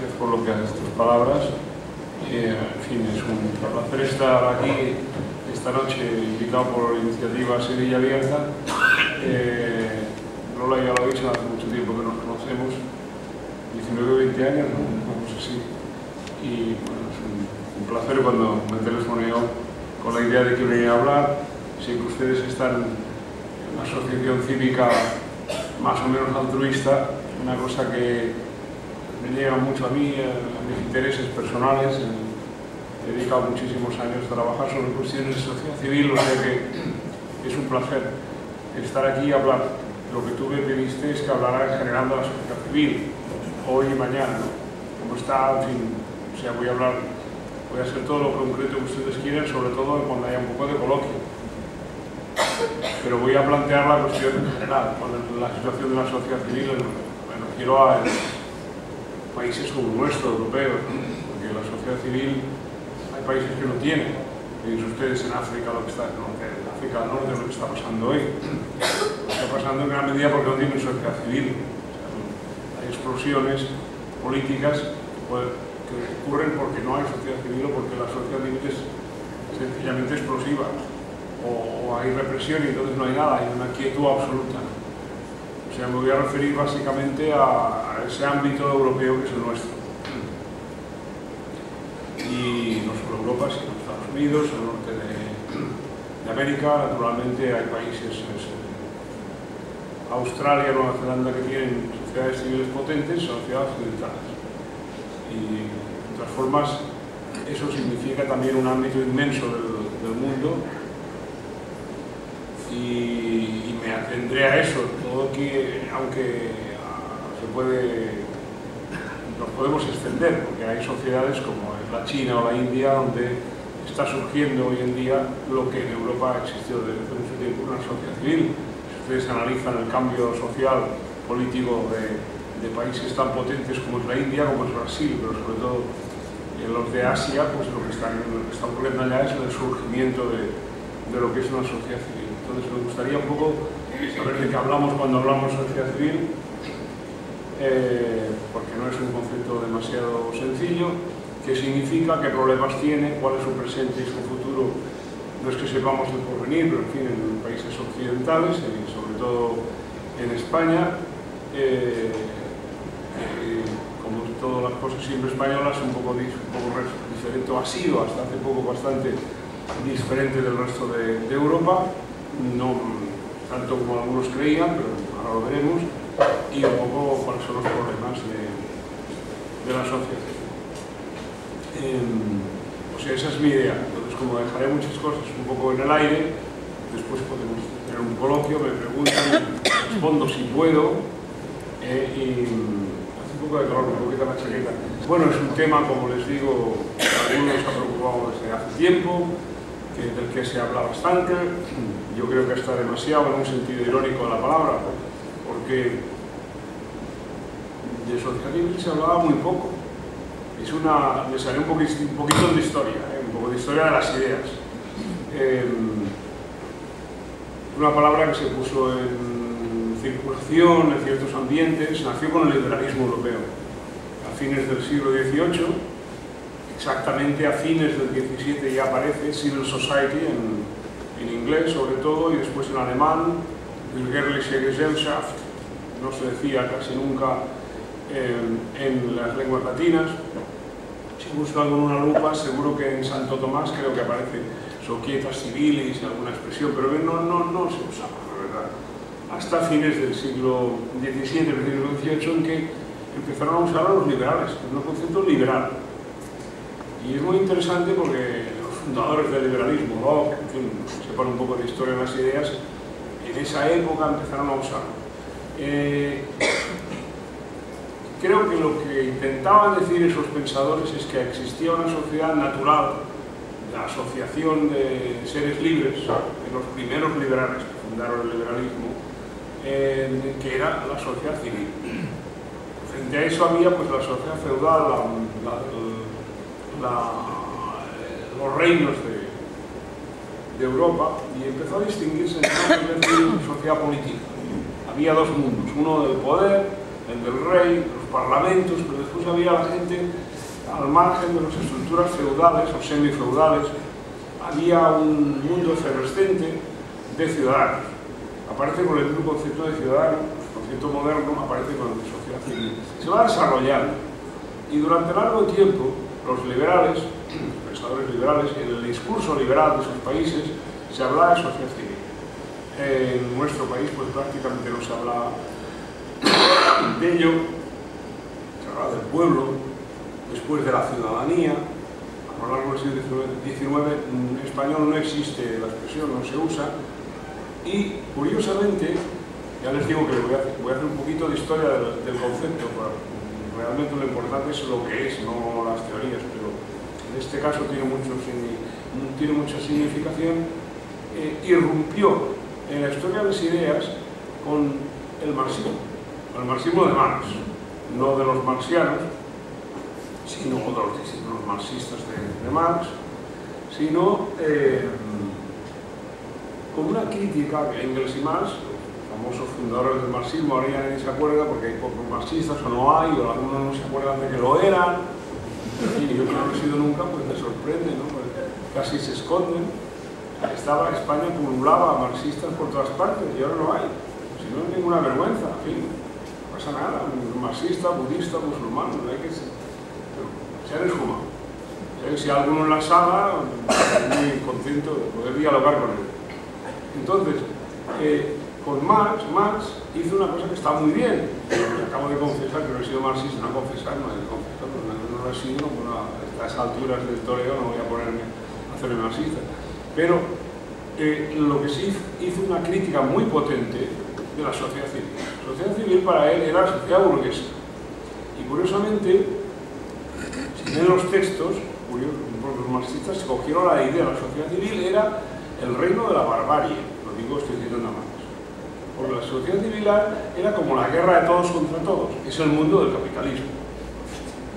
gracias por lo que has tus palabras. En fin, es un placer estar aquí esta noche, invitado por Iniciativa Sevilla Abierta. Lola ya lo ha dicho, hace mucho tiempo que nos conocemos, 19 o 20 años, ¿no? Vamos así. Y bueno, es un placer cuando me telefoneo con la idea de que venía a hablar. Sé que ustedes están en una asociación cívica más o menos altruista, una cosa que me llega mucho a mí, a mis intereses personales. He dedicado muchísimos años a trabajar sobre cuestiones de sociedad civil, o sea que es un placer estar aquí y hablar. Lo que tú me pediste es que hablara en general de la sociedad civil, hoy y mañana, ¿no? Como está, en fin, o sea, voy a hacer todo lo concreto que ustedes quieran, sobre todo cuando haya un poco de coloquio. Pero voy a plantear la cuestión en general, con la situación de la sociedad civil, me refiero a países como el nuestro, europeos, ¿no? Porque la sociedad civil hay países que no tienen. Fíjense ustedes en África, lo que está, en África del Norte, lo que está pasando hoy. Está pasando en gran medida porque no tienen sociedad civil. O sea, hay explosiones políticas que ocurren porque no hay sociedad civil o porque la sociedad civil es sencillamente explosiva. O hay represión y entonces no hay nada, hay una quietud absoluta. O sea, me voy a referir básicamente a ese ámbito europeo que es el nuestro. Y no solo Europa, sino Estados Unidos, el norte de América, naturalmente hay países, Australia, Nueva Zelanda, que tienen sociedades civiles potentes, sociedades occidentales. Y de todas formas, eso significa también un ámbito inmenso del mundo. Y me atendré a eso, todo que, aunque nos podemos extender, porque hay sociedades como la China o la India, donde está surgiendo hoy en día lo que en Europa ha existido desde hace mucho tiempo, una sociedad civil. Si ustedes analizan el cambio social, político de países tan potentes como es la India, como es Brasil, pero sobre todo en los de Asia, pues lo que está ocurriendo allá es el surgimiento de lo que es una sociedad civil. Entonces me gustaría un poco saber de qué hablamos cuando hablamos de sociedad civil, porque no es un concepto demasiado sencillo. ¿Qué significa? ¿Qué problemas tiene? ¿Cuál es su presente y su futuro? No es que sepamos el porvenir, pero en fin, en países occidentales, y sobre todo en España, como todas las cosas siempre españolas, un poco diferente, o ha sido hasta hace poco bastante diferente del resto de Europa. No tanto como algunos creían, pero ahora lo veremos, y un poco cuáles son los problemas de la sociedad. O sea, esa es mi idea. Entonces, como dejaré muchas cosas un poco en el aire, después podemos tener un coloquio, me preguntan, respondo si puedo, y hace un poco de calor, un poquito la chaqueta. Bueno, es un tema, como les digo, algunos ha preocupado desde hace tiempo, del que se habla bastante, yo creo que está demasiado en un sentido irónico de la palabra, porque de sociedad civil se hablaba muy poco. Les haré un poquito de historia, un poco de historia de las ideas. Una palabra que se puso en circulación en ciertos ambientes, nació con el liberalismo europeo, a fines del siglo XVIII. Exactamente a fines del XVII ya aparece Civil Society en inglés sobre todo, y después en alemán, Bürgerliche Gesellschaft, no se decía casi nunca en las lenguas latinas. Si buscan con una lupa, seguro que en Santo Tomás creo que aparece Societas Civilis, alguna expresión, pero no se usaba, la verdad. Hasta fines del siglo XVII, del siglo XVIII, en que empezaron a usar a los liberales, un concepto liberal. Y es muy interesante porque los fundadores del liberalismo, Locke, en fin, sepan un poco de historia de las ideas, en esa época empezaron a usarlo. Creo que lo que intentaban decir esos pensadores es que existía una sociedad natural, la asociación de seres libres, de los primeros liberales que fundaron el liberalismo, que era la sociedad civil. Frente a eso había pues la sociedad feudal, los reinos de Europa, y empezó a distinguirse en sociedad política. Había dos mundos, uno del poder, el del rey, los parlamentos, pero después Entonces había la gente al margen de las estructuras feudales o semifeudales, había un mundo efervescente de ciudadanos. Aparece con el mismo concepto de ciudadano, el concepto moderno aparece con el de sociedad civil. Se va desarrollando y durante largo tiempo los liberales, los pensadores liberales, en el discurso liberal de sus países se hablaba de sociedad civil. En nuestro país pues prácticamente no se hablaba de ello, se hablaba del pueblo, después de la ciudadanía. A lo largo del siglo XIX en español no existe la expresión, no se usa. Y curiosamente, ya les digo que voy a hacer un poquito de historia del concepto, realmente lo importante es lo que es, no las teorías, pero en este caso tiene mucha significación. Irrumpió en la historia de las ideas con el marxismo de Marx, no de los marxianos, sino de los discípulos marxistas de Marx, sino con una crítica que Engels y Marx, los famosos fundadores del marxismo, ahora ya nadie se acuerda porque hay pocos marxistas o no hay, o algunos no se acuerdan de que lo eran, y yo que no lo he sido nunca, pues me sorprende, ¿no? Porque casi se esconden. España pululaba a marxistas por todas partes y ahora no hay. Si no es ninguna vergüenza, en fin, no pasa nada, un marxista, budista, musulmán, no hay que ser. Pero se han esfumado. Si hay alguno en la sala, estoy muy contento de poder dialogar con él. Entonces, con Marx hizo una cosa que está muy bien. Acabo de confesar que no he sido marxista, no confesar, no lo he sido, bueno, a estas alturas del toreo no voy a ponerme a hacerme marxista. Pero lo que sí hizo una crítica muy potente de la sociedad civil. La sociedad civil para él era la sociedad burguesa. Y curiosamente, si ven los textos, los marxistas cogieron la idea de la sociedad civil era el reino de la barbarie, lo digo, estoy citando a Marx. Porque la sociedad civil era como la guerra de todos contra todos, es el mundo del capitalismo,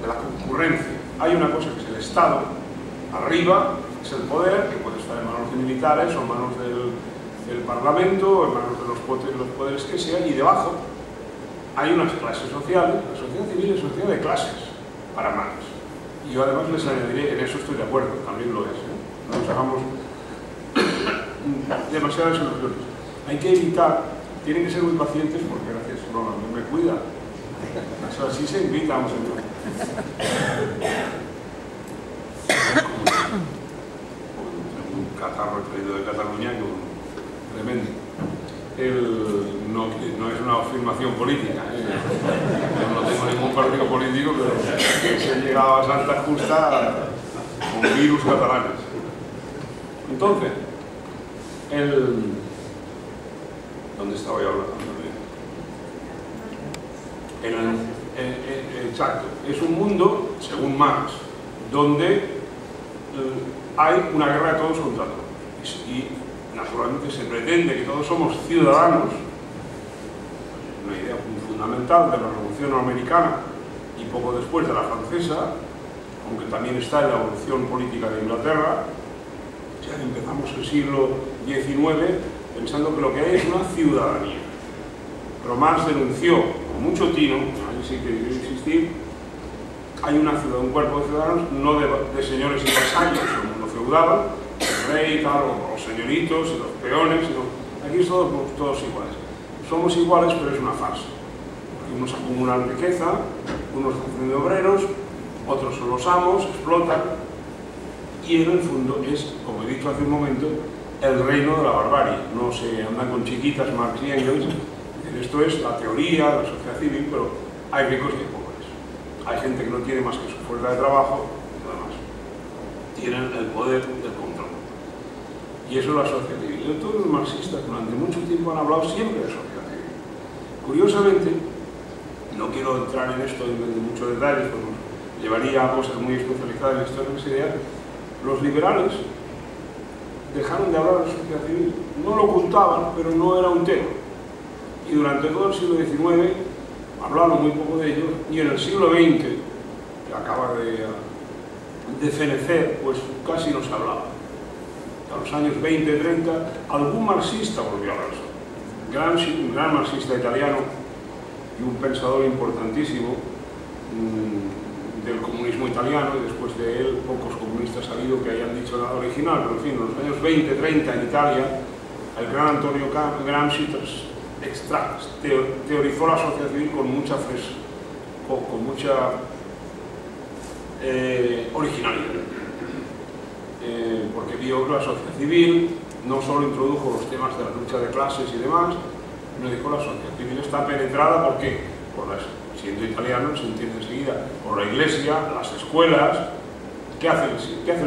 de la concurrencia. Hay una cosa que es el Estado, arriba es el poder, que puede estar en manos de militares o en manos del Parlamento o en manos de los poderes que sean, y debajo hay unas clases sociales. La sociedad civil es sociedad de clases para Marx. Y yo además les añadiré, en eso estoy de acuerdo, también lo es, no nos hagamos demasiadas ilusiones. Hay que evitar, tienen que ser muy pacientes porque gracias, no me cuida. Eso así se invita a un señor. Un catarro traído de Cataluña que tremendo. No es una afirmación política, yo no tengo ningún partido político, pero que se ha llegado a Santa Justa con virus catalanes. Entonces, ¿dónde estaba yo hablando? Exacto, es un mundo, según Marx, donde hay una guerra de todos contra todos. Y naturalmente se pretende que todos somos ciudadanos, una idea fundamental de la Revolución Americana y poco después de la francesa, aunque también está en la evolución política de Inglaterra. Ya empezamos el siglo XIX pensando que lo que hay es una ciudadanía. Pero Marx denunció con mucho tino, ahí sí que debió insistir, hay un cuerpo de ciudadanos, no de señores y vasallos, como lo feudal, el rey, tal, o los señoritos, y los peones, aquí somos todos iguales. Somos iguales, pero es una farsa. Unos acumulan riqueza, unos hacen de obreros, otros son los amos, explotan, y en el fondo es, como he dicho hace un momento, el reino de la barbarie. No se andan con chiquitas Marx y Engels. Esto es la teoría, la sociedad civil, pero hay ricos y hay pobres. Hay gente que no tiene más que su fuerza de trabajo, y nada más. Tienen el poder del control. Y eso es la sociedad civil. Y todos los marxistas durante mucho tiempo han hablado siempre de sociedad civil. Curiosamente, no quiero entrar en esto en muchos detalles, porque nos llevaría a cosas muy especializadas en la historia de esa idea. Los liberales dejaron de hablar de sociedad civil. No lo ocultaban, pero no era un tema. Y durante todo el siglo XIX hablaron muy poco de ello, y en el siglo XX, que acaba de fenecer, pues casi no se hablaba. A los años 20, 30, algún marxista volvió a hablar. Un gran marxista italiano y un pensador importantísimo, del comunismo italiano, y después de él pocos comunistas ha habido que hayan dicho nada original, pero en fin, en los años 20-30 en Italia, el gran Antonio Gramsci teorizó la sociedad civil con mucha originalidad, porque vio que la sociedad civil no solo introdujo los temas de la lucha de clases y demás, sino dijo la sociedad civil está penetrada porque, siendo italiano se entiende enseguida, por la iglesia, las escuelas. ¿Qué hace el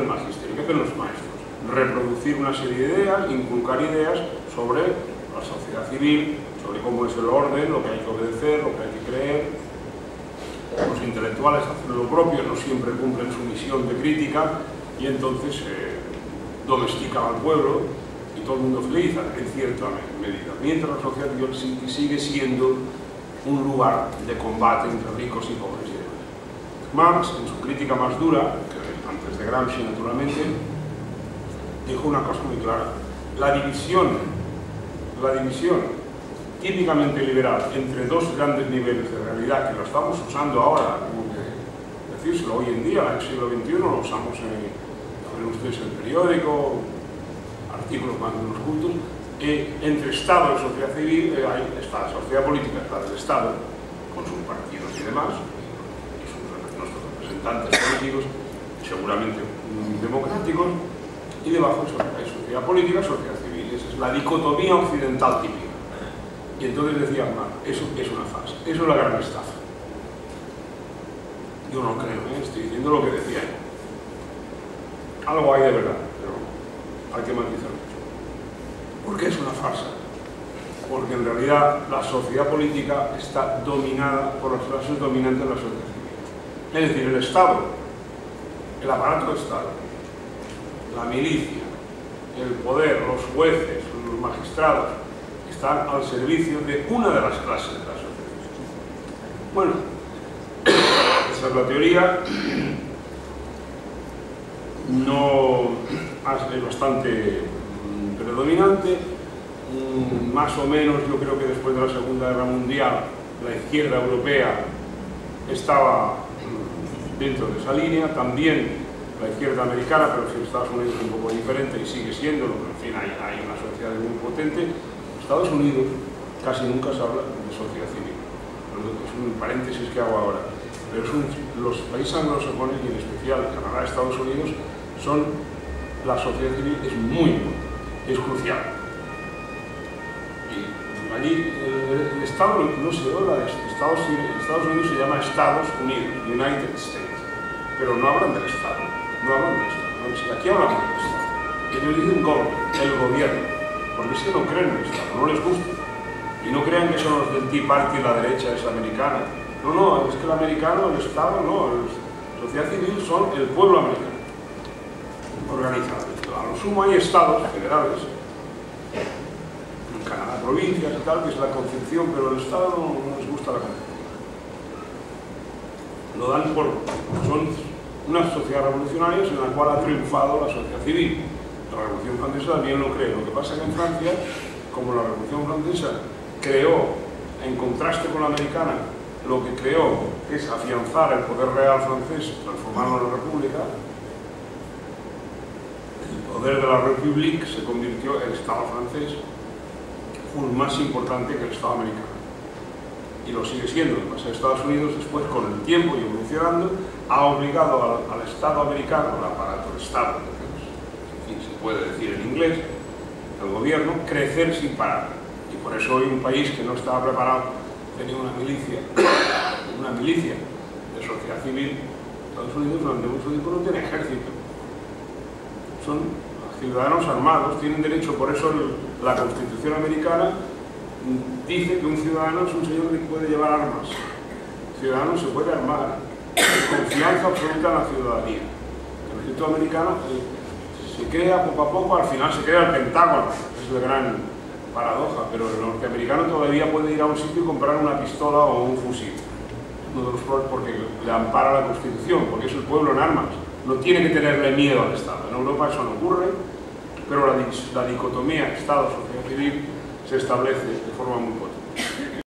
magisterio? ¿Qué hacen los maestros? Reproducir una serie de ideas, inculcar ideas sobre la sociedad civil, sobre cómo es el orden, lo que hay que obedecer, lo que hay que creer. Los intelectuales hacen lo propio, no siempre cumplen su misión de crítica y entonces domestican al pueblo y todo el mundo feliz en cierta medida. Mientras la sociedad civil sigue siendo un lugar de combate entre ricos y pobres y demás. Marx, en su crítica más dura, antes de Gramsci naturalmente, dijo una cosa muy clara: la división típicamente liberal entre dos grandes niveles de realidad, que lo estamos usando ahora, como que decírselo hoy en día, en el siglo XXI, lo usamos en ustedes el periódico, artículos más o menos cultos, entre Estado y sociedad civil. Está la sociedad política, está el Estado, con sus partidos y demás, y nuestros representantes políticos, seguramente democráticos, y debajo hay sociedad política, sociedad civil. Esa es la dicotomía occidental típica. Y entonces decían, eso es una farsa, eso es la gran estafa. Yo no creo, estoy diciendo lo que decían. Algo hay de verdad, pero hay que matizar mucho. ¿Por qué es una farsa? Porque en realidad la sociedad política está dominada por las clases dominantes de la sociedad civil. Es decir, el Estado, el aparato de Estado, la milicia, el poder, los jueces, los magistrados, están al servicio de una de las clases de la sociedad. Bueno, esa es la teoría. No es bastante predominante. Más o menos, yo creo que después de la Segunda Guerra Mundial, la izquierda europea estaba dentro de esa línea, también la izquierda americana, pero en Estados Unidos es un poco diferente y sigue siendo, en fin, hay una sociedad muy potente. Estados Unidos casi nunca se habla de sociedad civil. Es un paréntesis que hago ahora. Pero los países anglosajones, y en especial Canadá y Estados Unidos, la sociedad civil es muy importante, es crucial. Y allí el Estado no se habla de Estados Unidos, se llama Estados Unidos, United States, pero no hablan del Estado, no hablan del Estado. Aquí hablamos del Estado. Ellos dicen el gobierno, porque es que no creen en el Estado, no les gusta. Y no crean que son los del Tea Party y la derecha es americana. No, es que el americano, el Estado, no, la sociedad civil son el pueblo americano, organizado. A lo sumo hay estados federales, en Canadá provincias y tal, que es la concepción, pero el Estado no les gusta la concepción. Lo dan son unas sociedades revolucionarias en la cual ha triunfado la sociedad civil. La Revolución Francesa también lo cree. Lo que pasa es que en Francia, como la Revolución Francesa creó, en contraste con la americana, lo que creó es afianzar el poder real francés, transformarlo en la república, el poder de la République se convirtió en el Estado francés, fue más importante que el Estado americano. Y lo sigue siendo. Lo que pasa es que Estados Unidos, después, con el tiempo y evolucionando, ha obligado al Estado americano, al aparato de Estado, se puede decir en inglés, el gobierno, crecer sin parar. Y por eso hoy un país que no estaba preparado tenía una milicia de sociedad civil. Estados Unidos durante mucho tiempo no tiene ejército, son ciudadanos armados, tienen derecho. Por eso la Constitución americana dice que un ciudadano es un señor que puede llevar armas. El ciudadano se puede armar, hay confianza absoluta en la ciudadanía. El ejército americano se crea poco a poco, al final se crea el Pentágono, es la gran paradoja, pero el norteamericano todavía puede ir a un sitio y comprar una pistola o un fusil. Uno de los problemas, porque le ampara la Constitución, porque es el pueblo en armas, no tiene que tenerle miedo al Estado. En Europa eso no ocurre, pero la dicotomía Estado-sociedad civil se establece de forma muy potente.